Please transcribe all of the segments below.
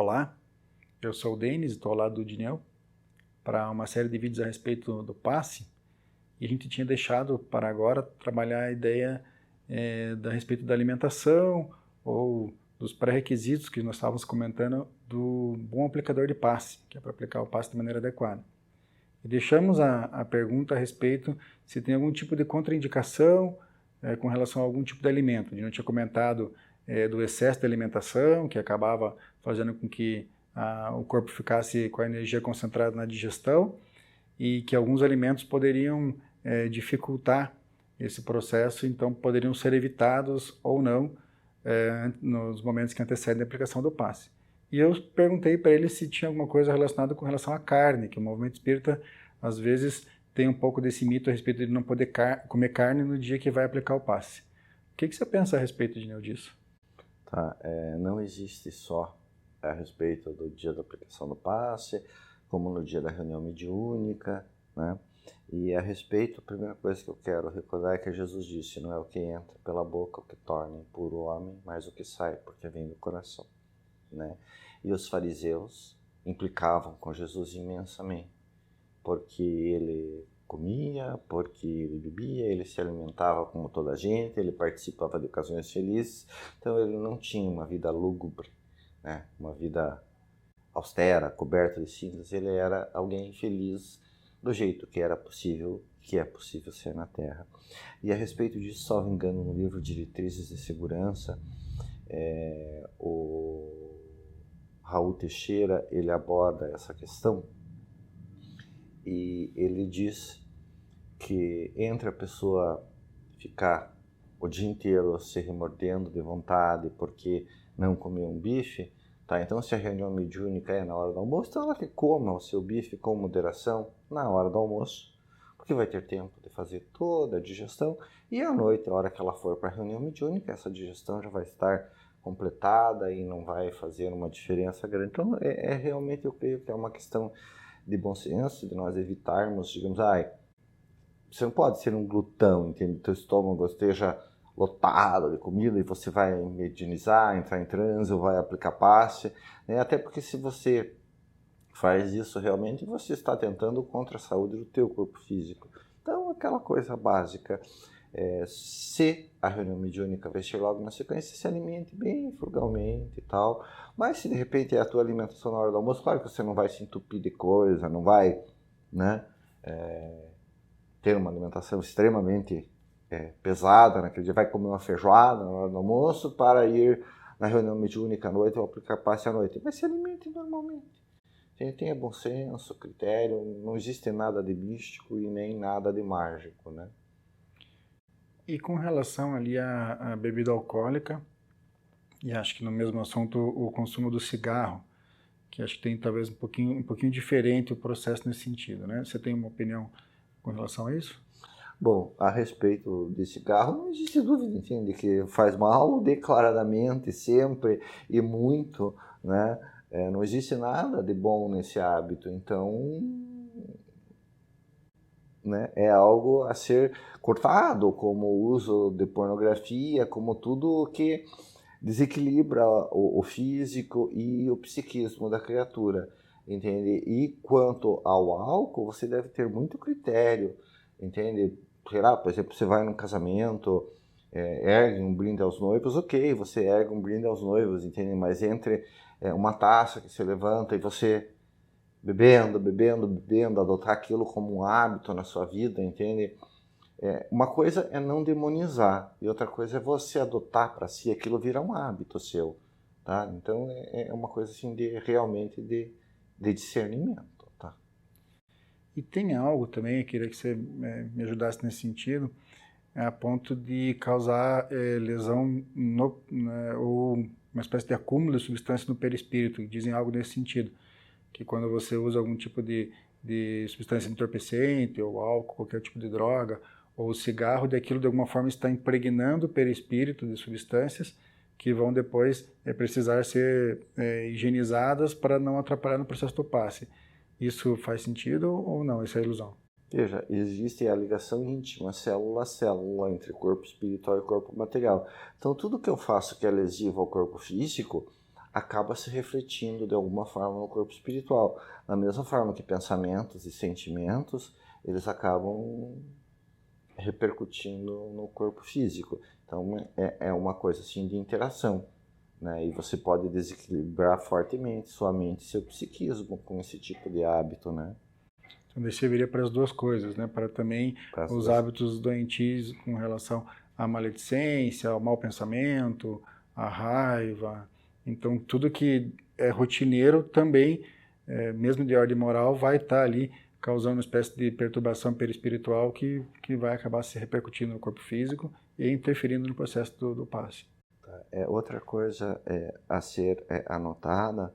Olá, eu sou o Denis, estou ao lado do Dineu para uma série de vídeos a respeito do passe, e a gente tinha deixado para agora trabalhar a ideia a respeito da alimentação ou dos pré-requisitos que nós estávamos comentando do bom aplicador de passe, que é para aplicar o passe de maneira adequada. E deixamos a pergunta a respeito se tem algum tipo de contraindicação com relação a algum tipo de alimento. A gente não tinha comentado do excesso de alimentação, que acabava fazendo com que o corpo ficasse com a energia concentrada na digestão e que alguns alimentos poderiam dificultar esse processo, então poderiam ser evitados ou não nos momentos que antecedem a aplicação do passe. E eu perguntei para ele se tinha alguma coisa relacionada com relação à carne, que o movimento espírita às vezes tem um pouco desse mito a respeito de não poder comer carne no dia que vai aplicar o passe. O que você pensa a respeito, Dineu, disso? Tá, não existe só a respeito do dia da aplicação do passe, como no dia da reunião mediúnica, né? E a respeito, a primeira coisa que eu quero recordar é que Jesus disse, não é o que entra pela boca o que torna impuro o homem, mas o que sai, porque vem do coração, né? E os fariseus implicavam com Jesus imensamente, porque ele comia, porque ele bebia, ele se alimentava como toda a gente, ele participava de ocasiões felizes, então ele não tinha uma vida lúgubre, né? Uma vida austera, coberta de cinzas, ele era alguém feliz do jeito que era possível, que é possível ser na Terra. E a respeito disso, salvo engano, no livro Diretrizes de Segurança, o Raul Teixeira, ele aborda essa questão e ele diz que entre a pessoa ficar o dia inteiro se remordendo de vontade porque não comeu um bife, tá? Então se a reunião mediúnica é na hora do almoço, então ela que coma o seu bife com moderação na hora do almoço, porque vai ter tempo de fazer toda a digestão, e à noite, a hora que ela for para a reunião mediúnica, essa digestão já vai estar completada e não vai fazer uma diferença grande. Então realmente, eu creio que é uma questão de bom senso, de nós evitarmos, digamos, você não pode ser um glutão, entende? Teu estômago esteja lotado de comida e você vai medianizar, entrar em transe ou vai aplicar passe, né? Até porque se você faz isso realmente, você está tentando contra a saúde do teu corpo físico. Então, aquela coisa básica, se a reunião mediúnica vai ser logo na sequência, se alimente bem frugalmente e tal, mas se de repente é a tua alimentação na hora do almoço, claro que você não vai se entupir de coisa, não vai, né, ter uma alimentação extremamente pesada naquele dia, vai comer uma feijoada na hora do almoço para ir na reunião mediúnica à noite ou aplicar passe à noite, mas se alimente normalmente. Tenha bom senso, critério, não existe nada de místico e nem nada de mágico, né? E com relação ali à bebida alcoólica, e acho que no mesmo assunto o consumo do cigarro, que acho que tem talvez um pouquinho diferente o processo nesse sentido, né? Você tem uma opinião com relação a isso? Bom, a respeito de cigarro, não existe dúvida, entende, que faz mal declaradamente, sempre e muito, né? Não existe nada de bom nesse hábito, então, né, é algo a ser cortado, como o uso de pornografia, como tudo que desequilibra o físico e o psiquismo da criatura, entende? E quanto ao álcool, você deve ter muito critério, entende? Sei lá, por exemplo, você vai num casamento, ergue um brinde aos noivos, ok, você ergue um brinde aos noivos, entende? Mas entre uma taça que você levanta e você bebendo, adotar aquilo como um hábito na sua vida, entende? Uma coisa é não demonizar e outra coisa é você adotar para si, aquilo virar um hábito seu, tá? Então é uma coisa assim realmente de discernimento, tá? E tem algo também, eu queria que você me ajudasse nesse sentido, a ponto de causar lesão ou uma espécie de acúmulo de substância no perispírito, dizem algo nesse sentido, que quando você usa algum tipo de substância entorpecente, ou álcool, qualquer tipo de droga, ou cigarro, daquilo de alguma forma está impregnando o perispírito de substâncias que vão depois precisar ser higienizadas para não atrapalhar no processo do passe. Isso faz sentido ou não? Isso é ilusão? Veja, existe a ligação íntima, célula a célula, entre corpo espiritual e corpo material. Então, tudo que eu faço que é lesivo ao corpo físico acaba se refletindo de alguma forma no corpo espiritual. Da mesma forma que pensamentos e sentimentos, eles acabam repercutindo no corpo físico. Então é uma coisa assim de interação, né? E você pode desequilibrar fortemente sua mente e seu psiquismo com esse tipo de hábito, né? Então, daí serviria para as duas coisas, né? Para também os hábitos doentios com relação à maledicência, ao mau pensamento, à raiva. Então, tudo que é rotineiro também, mesmo de ordem moral, vai estar ali causando uma espécie de perturbação perispiritual que vai acabar se repercutindo no corpo físico e interferindo no processo do passe. Outra coisa a ser anotada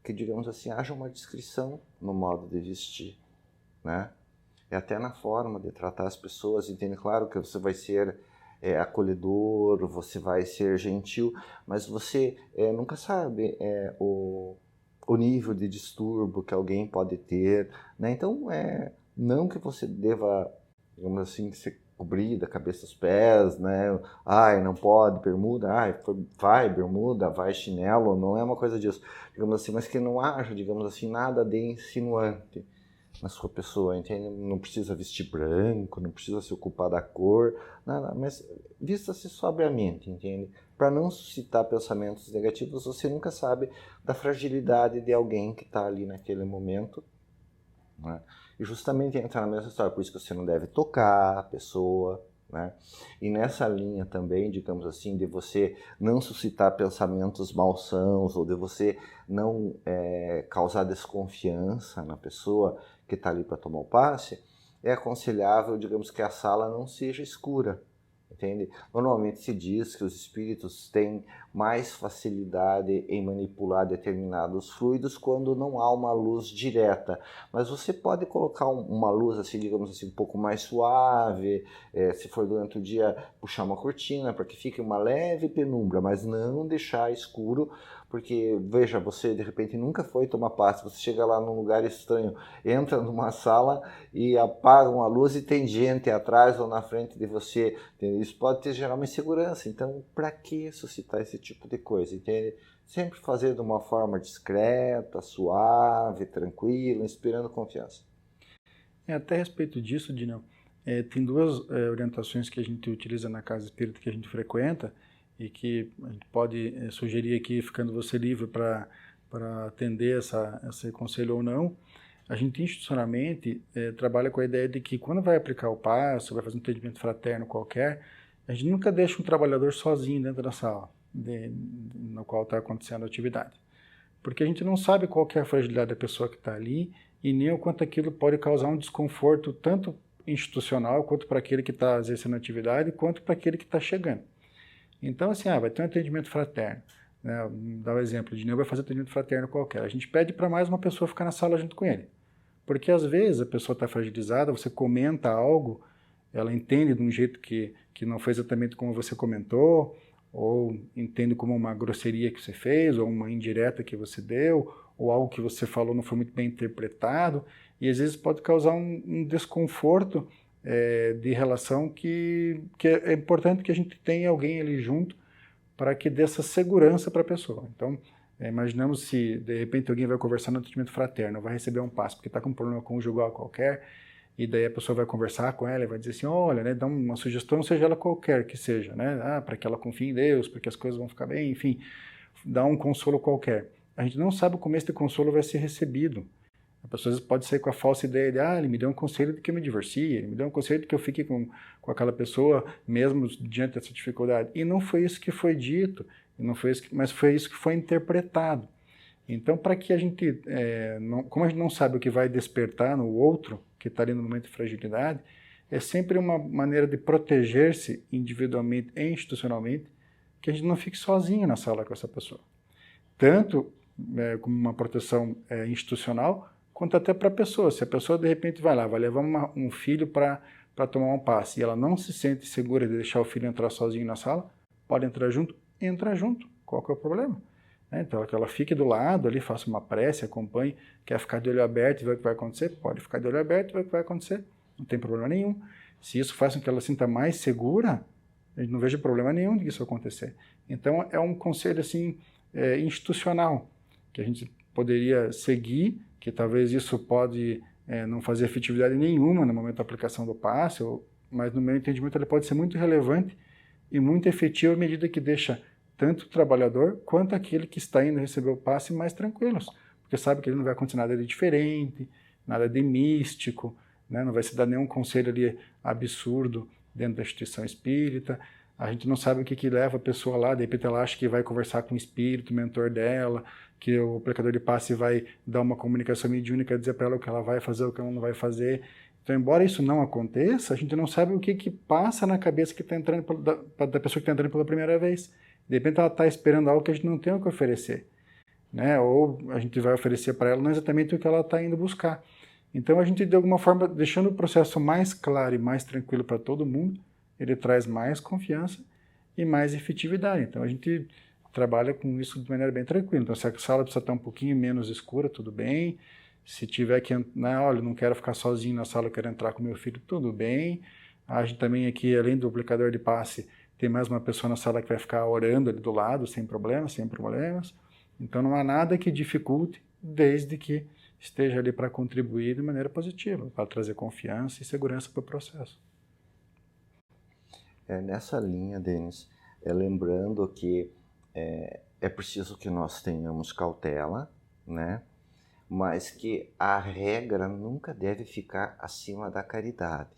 que, digamos assim, haja uma descrição no modo de vestir, né? E até na forma de tratar as pessoas, entende? Claro que você vai ser acolhedor, você vai ser gentil, mas você nunca sabe o nível de distúrbio que alguém pode ter, né? Então, não que você deva, digamos assim, se cobrir da cabeça aos pés, né? Ai, não pode, bermuda, vai bermuda, vai chinelo, não é uma coisa disso, digamos assim, mas que não haja, digamos assim, nada de insinuante na sua pessoa, entende? Não precisa vestir branco, não precisa se ocupar da cor, nada, mas vista-se sobriamente, entende? Para não suscitar pensamentos negativos, você nunca sabe da fragilidade de alguém que está ali naquele momento, né? E justamente entra na mesma história, por isso que você não deve tocar a pessoa, né? E nessa linha também, digamos assim, de você não suscitar pensamentos malsãos ou de você não causar desconfiança na pessoa que está ali para tomar o passe, é aconselhável, digamos, que a sala não seja escura, entende? Normalmente se diz que os espíritos têm mais facilidade em manipular determinados fluidos quando não há uma luz direta, mas você pode colocar uma luz assim, digamos assim, um pouco mais suave, se for durante o dia puxar uma cortina para que fique uma leve penumbra, mas não deixar escuro, porque veja, você de repente nunca foi tomar passe, você chega lá num lugar estranho, entra numa sala e apagam a luz e tem gente atrás ou na frente de você, entende? Isso pode te gerar uma insegurança, então para que suscitar esse tipo de coisa, entende? Sempre fazer de uma forma discreta, suave, tranquila, inspirando confiança. Até a respeito disso, Dinão, tem duas orientações que a gente utiliza na casa espírita que a gente frequenta e que a gente pode sugerir aqui, ficando você livre para atender esse conselho ou não. A gente institucionalmente trabalha com a ideia de que quando vai aplicar o passo, vai fazer um atendimento fraterno qualquer, a gente nunca deixa um trabalhador sozinho dentro da sala no qual está acontecendo a atividade. Porque a gente não sabe qual que é a fragilidade da pessoa que está ali e nem o quanto aquilo pode causar um desconforto tanto institucional quanto para aquele que está exercendo a atividade quanto para aquele que está chegando. Então, assim, vai ter um atendimento fraterno. Né? Dá o exemplo, o Dineu vai fazer um atendimento fraterno qualquer. A gente pede para mais uma pessoa ficar na sala junto com ele. Porque às vezes a pessoa está fragilizada, você comenta algo, ela entende de um jeito que não foi exatamente como você comentou, ou entende como uma grosseria que você fez, ou uma indireta que você deu, ou algo que você falou não foi muito bem interpretado, e às vezes pode causar um desconforto de relação que é importante que a gente tenha alguém ali junto para que dê essa segurança para a pessoa. Então, imaginamos se de repente alguém vai conversar no atendimento fraterno, vai receber um passo porque está com um problema conjugal qualquer, e daí a pessoa vai conversar com ela e vai dizer assim, olha, né, dá uma sugestão, seja ela qualquer que seja, né, para que ela confie em Deus, para que as coisas vão ficar bem, enfim, dá um consolo qualquer. A gente não sabe como esse consolo vai ser recebido. A pessoa às vezes pode sair com a falsa ideia de, ele me deu um conselho de que eu me divorcie, ele me deu um conselho de que eu fique com aquela pessoa mesmo diante dessa dificuldade. E não foi isso que foi dito, mas foi isso que foi interpretado. Então, para que a gente, como a gente não sabe o que vai despertar no outro, que está ali no momento de fragilidade, é sempre uma maneira de proteger-se individualmente e institucionalmente, que a gente não fique sozinho na sala com essa pessoa. Tanto como uma proteção institucional, quanto até para a pessoa. Se a pessoa, de repente, vai levar um filho para tomar um passe e ela não se sente segura de deixar o filho entrar sozinho na sala, pode entrar junto, entra junto. Qual que é o problema? Então, que ela fique do lado ali, faça uma prece, acompanhe, quer ficar de olho aberto e ver o que vai acontecer? Pode ficar de olho aberto e ver o que vai acontecer. Não tem problema nenhum. Se isso faz com que ela se sinta mais segura, eu não vejo problema nenhum disso acontecer. Então, é um conselho assim, institucional, que a gente poderia seguir, que talvez isso pode não fazer efetividade nenhuma no momento da aplicação do passe, mas no meu entendimento ele pode ser muito relevante e muito efetivo à medida que deixa tanto o trabalhador quanto aquele que está indo receber o passe mais tranquilos, porque sabe que ele não vai acontecer nada de diferente, nada de místico, né? Não vai se dar nenhum conselho ali absurdo dentro da instituição espírita. A gente não sabe o que leva a pessoa lá, de repente ela acha que vai conversar com o espírito, o mentor dela, que o aplicador de passe vai dar uma comunicação mediúnica, dizer para ela o que ela vai fazer, o que ela não vai fazer. Então, embora isso não aconteça, a gente não sabe o que passa na cabeça que tá entrando da pessoa que está entrando pela primeira vez. De repente ela está esperando algo que a gente não tem o que oferecer, né? Ou a gente vai oferecer para ela não exatamente o que ela está indo buscar. Então, a gente, de alguma forma, deixando o processo mais claro e mais tranquilo para todo mundo, ele traz mais confiança e mais efetividade. Então, a gente trabalha com isso de maneira bem tranquila. Então, se a sala precisa estar um pouquinho menos escura, tudo bem. Se tiver que, né, olha, não quero ficar sozinho na sala, eu quero entrar com meu filho, tudo bem. A gente também aqui, além do aplicador de passe, tem mais uma pessoa na sala que vai ficar orando ali do lado, sem problemas, sem problemas. Então, não há nada que dificulte, desde que esteja ali para contribuir de maneira positiva, para trazer confiança e segurança para o processo. Nessa linha, Denis, lembrando que é preciso que nós tenhamos cautela, né? Mas que a regra nunca deve ficar acima da caridade,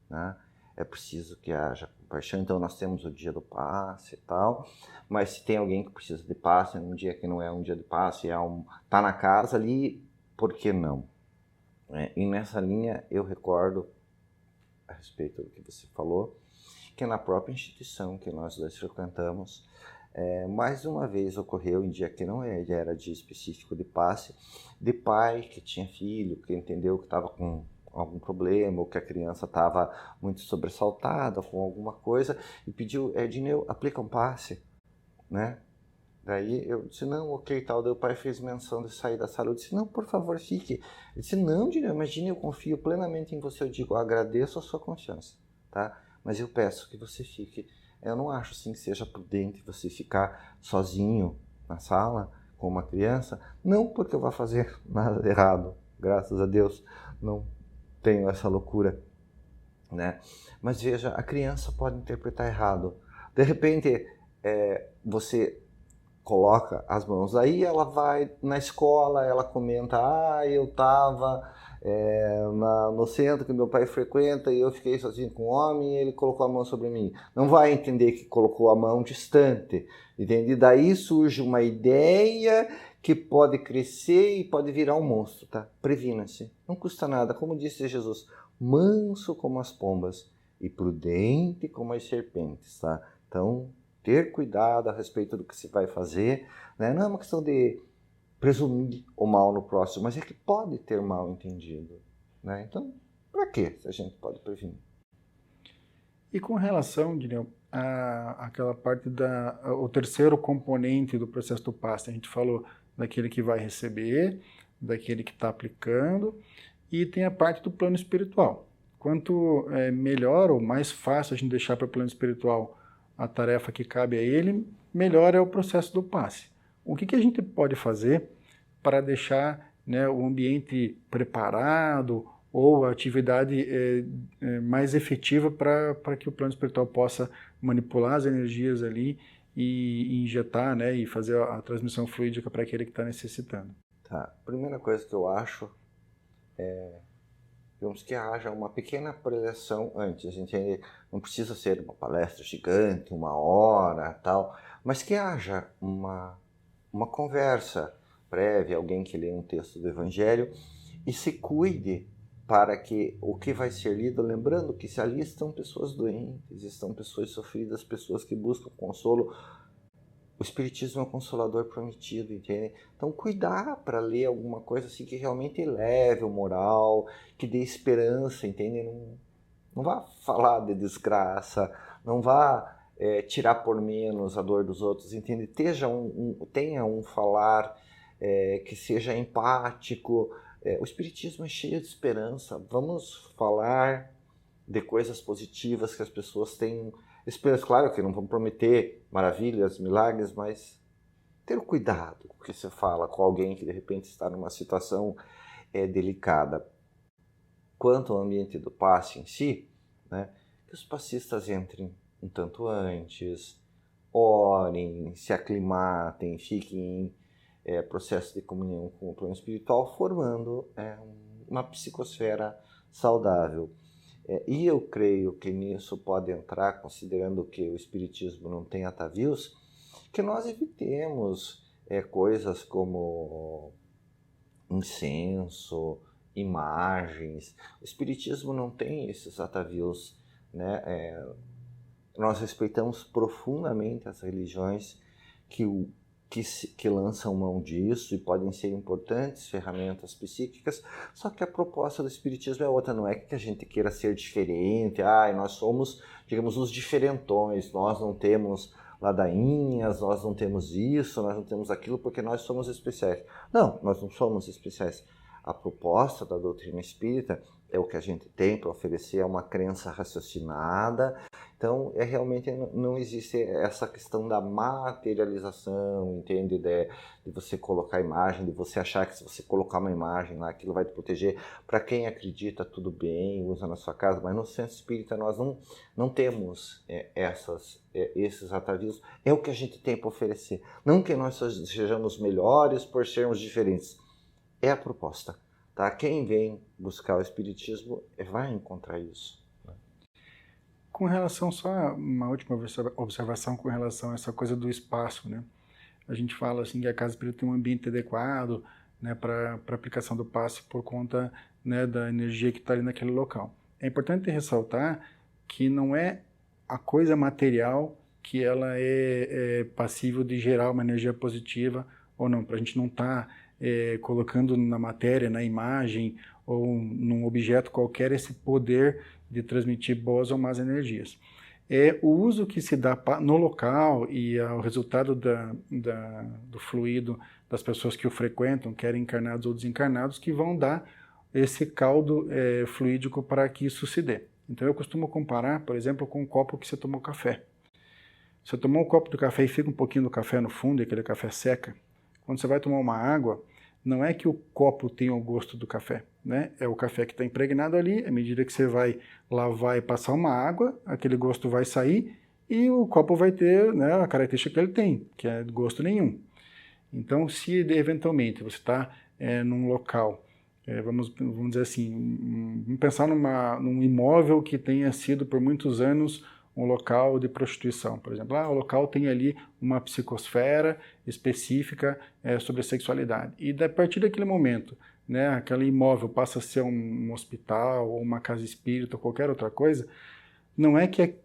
né? É preciso que haja compaixão. Então, nós temos o dia do passe e tal, mas se tem alguém que precisa de passe num dia que não é um dia de passe, tá na casa ali, por que não? E nessa linha, eu recordo, a respeito do que você falou, que na própria instituição que nós dois frequentamos, mais uma vez ocorreu em dia que não era dia específico de passe, de pai que tinha filho, que entendeu que estava com algum problema, ou que a criança estava muito sobressaltada com alguma coisa, e pediu, Edneu, aplica um passe, né? Daí eu disse, não, ok, tal. Daí o pai fez menção de sair da sala. Eu disse, não, por favor, fique. Ele disse, não, Edneu, imagine, eu confio plenamente em você. Eu digo, agradeço a sua confiança, tá? Mas eu peço que você fique. Eu não acho assim que seja prudente você ficar sozinho na sala com uma criança. Não porque eu vá fazer nada de errado. Graças a Deus não tenho essa loucura, né? Mas veja, a criança pode interpretar errado. De repente, você coloca as mãos. Aí ela vai na escola, ela comenta, eu estava no centro que meu pai frequenta e eu fiquei sozinho com um homem e ele colocou a mão sobre mim. Não vai entender que colocou a mão distante, entende? Daí surge uma ideia que pode crescer e pode virar um monstro, tá? Previna-se. Não custa nada. Como disse Jesus, manso como as pombas e prudente como as serpentes, tá? Então, ter cuidado a respeito do que se vai fazer, né? Não é uma questão de presumir o mal no próximo, mas é que pode ter mal entendido, né? Então, para que se a gente pode prevenir? E com relação, Guilherme, àquela parte o terceiro componente do processo do passe, a gente falou daquele que vai receber, daquele que está aplicando, e tem a parte do plano espiritual. Quanto melhor ou mais fácil a gente deixar para o plano espiritual a tarefa que cabe a ele, melhor é o processo do passe. O que a gente pode fazer para deixar, né, o ambiente preparado ou a atividade mais efetiva para que o plano espiritual possa manipular as energias ali e injetar, né, e fazer a transmissão fluídica para aquele que está necessitando? Tá. Primeira coisa que eu acho digamos que haja uma pequena preleção antes. A gente não precisa ser uma palestra gigante, 1 hora, tal, mas que haja uma conversa prévia, alguém que lê um texto do Evangelho e se cuide para que o que vai ser lido, lembrando que se ali estão pessoas doentes, estão pessoas sofridas, pessoas que buscam consolo, o Espiritismo é um consolador prometido, entende? Então, cuidar para ler alguma coisa assim que realmente eleve o moral, que dê esperança, entende? Não vá falar de desgraça, não vá tirar por menos a dor dos outros, entende? Tenha um falar que seja empático. O Espiritismo é cheio de esperança. Vamos falar de coisas positivas, que as pessoas tenham Esperamos, claro que não vamos prometer maravilhas, milagres, mas ter cuidado com o que você fala com alguém que de repente está numa situação delicada. Quanto ao ambiente do passe em si, né, que os passistas entrem um tanto antes, orem, se aclimatem, fiquem em processo de comunhão com o plano espiritual, formando uma psicosfera saudável. E eu creio que nisso pode entrar, considerando que o Espiritismo não tem atavios, que nós evitemos coisas como incenso, imagens. O Espiritismo não tem esses atavios, né? Nós respeitamos profundamente as religiões que lançam mão disso e podem ser importantes ferramentas psíquicas, só que a proposta do Espiritismo é outra, não é que a gente queira ser diferente, nós somos, digamos, os diferentões, nós não temos ladainhas, nós não temos isso, nós não temos aquilo, porque nós somos especiais. Não, nós não somos especiais. A proposta da doutrina espírita é o que a gente tem para oferecer, é uma crença raciocinada. Então, realmente não existe essa questão da materialização, entende? De você colocar a imagem, de você achar que se você colocar uma imagem lá, aquilo vai te proteger. Para quem acredita, tudo bem, usa na sua casa, mas no centro espírita nós não temos esses atavios. É o que a gente tem para oferecer. Não que nós sejamos melhores por sermos diferentes. É a proposta. Tá? Quem vem buscar o Espiritismo vai encontrar isso. Com relação, só uma última observação com relação a essa coisa do espaço, né? A gente fala assim que a casa espírita tem um ambiente adequado, né, para aplicação do passe por conta, né, da energia que está ali naquele local. É importante ressaltar que não é a coisa material que ela é passível de gerar uma energia positiva ou não, para a gente não estar colocando na matéria, na imagem ou num objeto qualquer esse poder de transmitir boas ou más energias. O uso que se dá no local e o resultado do fluido das pessoas que o frequentam, quer encarnados ou desencarnados, que vão dar esse caldo fluídico para que isso se dê. Então eu costumo comparar, por exemplo, com um copo que você tomou café. Você tomou um copo de café e fica um pouquinho do café no fundo, e aquele café seca. Quando você vai tomar uma água, não é que o copo tenha o gosto do café, né? É o café que está impregnado ali, à medida que você vai lavar e passar uma água, aquele gosto vai sair e o copo vai ter, né, a característica que ele tem, que é gosto nenhum. Então, se eventualmente você está num local, vamos dizer assim, vamos pensar num imóvel que tenha sido por muitos anos um local de prostituição, por exemplo. O local tem ali uma psicosfera específica sobre a sexualidade. E a partir daquele momento, né, aquele imóvel passa a ser um hospital, ou uma casa espírita, ou qualquer outra coisa, não é que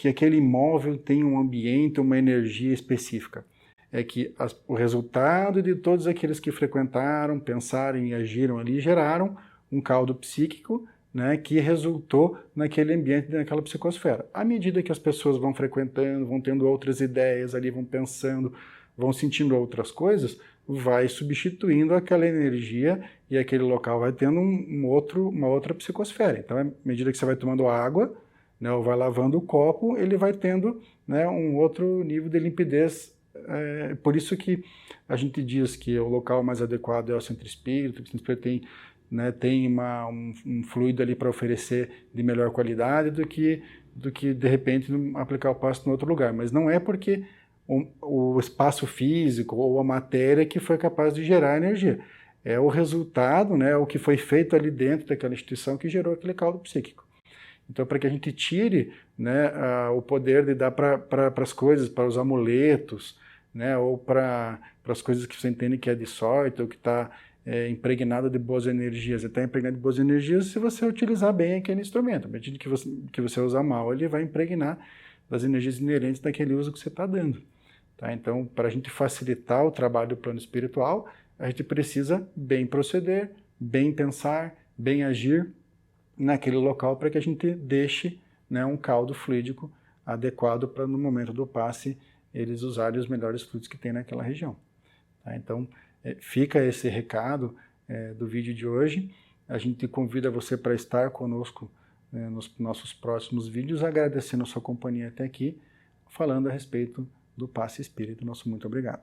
aquele imóvel tem um ambiente, uma energia específica. É que o resultado de todos aqueles que frequentaram, pensaram e agiram ali, geraram um caldo psíquico, né, que resultou naquele ambiente, naquela psicosfera. À medida que as pessoas vão frequentando, vão tendo outras ideias ali, vão pensando, vão sentindo outras coisas, vai substituindo aquela energia e aquele local vai tendo uma outra psicosfera. Então, à medida que você vai tomando água, né, ou vai lavando o copo, ele vai tendo, né, um outro nível de limpidez. Por isso que a gente diz que o local mais adequado é o centro espírita, o centro espírita tem, né, tem um fluido ali para oferecer de melhor qualidade do que de repente aplicar o passe em outro lugar. Mas não é porque o espaço físico ou a matéria que foi capaz de gerar energia. É o resultado, né, o que foi feito ali dentro daquela instituição que gerou aquele caldo psíquico. Então, para que a gente tire, né, o poder de dar para as coisas, para os amuletos, né, ou para as coisas que você entende que é de sorte ou que está impregnada de boas energias. Ele está impregnado de boas energias se você utilizar bem aquele instrumento. A medida que você usar mal, ele vai impregnar das energias inerentes daquele uso que você está dando. Tá? Então, para a gente facilitar o trabalho do plano espiritual, a gente precisa bem proceder, bem pensar, bem agir naquele local para que a gente deixe, né, um caldo fluídico adequado para, no momento do passe, eles usarem os melhores fluidos que tem naquela região. Tá? Então, fica esse recado do vídeo de hoje. A gente convida você para estar conosco nos nossos próximos vídeos, agradecendo a sua companhia até aqui, falando a respeito do passe espírita. Nosso muito obrigado.